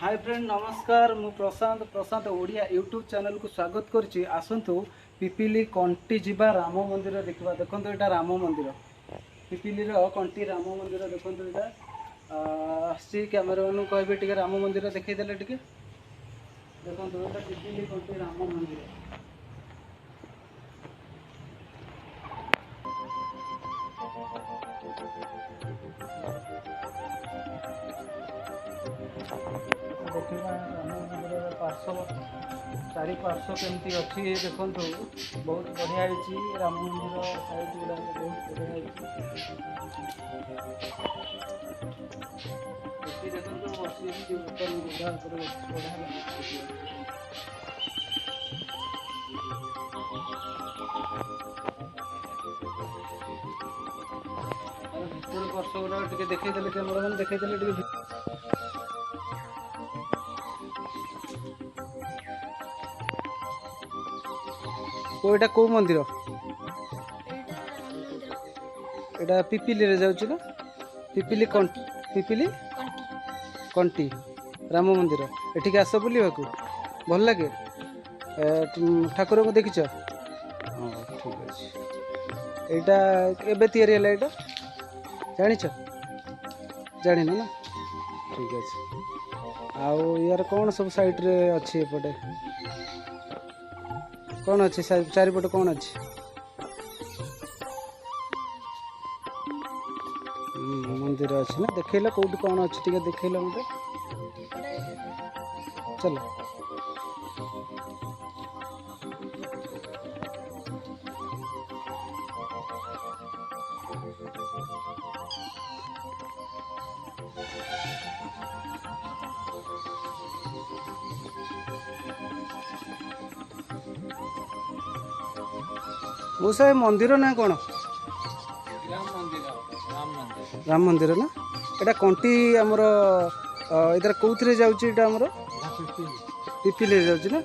Hi friend नमस्कार मु प्रशांत प्रशांत Odia YouTube channel को स्वागत करछि। आसंतु पिपिली कंटी जिबा राम मंदिर देखा। देखो यहाँ राम मंदिर पिपिली कंटी राम मंदिर देखो यहाँ आसी कैमेरामैन कहे टे राम मंदिर देखईदे टे देखो पिपिली कंटी राम मंदिर। देखा राम मंदिर पार्श्व चारि पार्श्व केमती अच्छी देखु बहुत बढ़िया है। राम मंदिर साइड गुड़ा बहुत बढ़िया देखो बस बढ़िया पार्श्व गुड़ा देखईदे कैमरामैन देखईदे कोईटा को मंदिर एटा पिपिली रे जाउची ना पिपिली पिपिली कंटी राम मंदिर एठिक आस बुलवाक भल लगे ठाकुर को देखिछ। हाँ ठीक अच्छे एटा एबे तैयारी है एटा जानिछ जानिन ना ठीक अच्छे। आउ यार कौन सब साइड रे अच्छी एपटे कौन अच्छी चारिपट कौन अच्छी मंदिर अच्छी ना देखला कौट कौन अच्छी टे देखला मत चलो। मौसा मंदिर ना कौन राम मंदिर ना एटा कंटी आमर इधर कौन जाऊँगी एटा आमर पिपिली जाऊँगी ना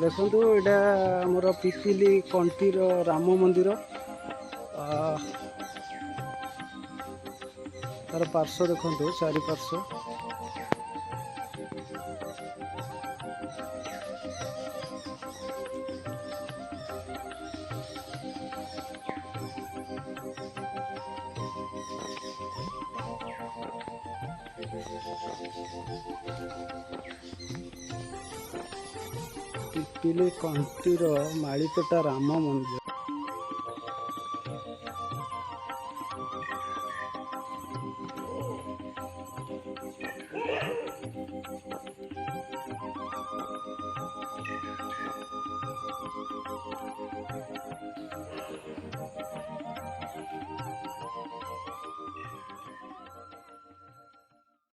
देखो एटा आमर पिपिली कंटीर राम मंदिर तार पार्श्व देखो चारि पार्श्व पिपिली कंटीर मालिकटा राम मंदिर।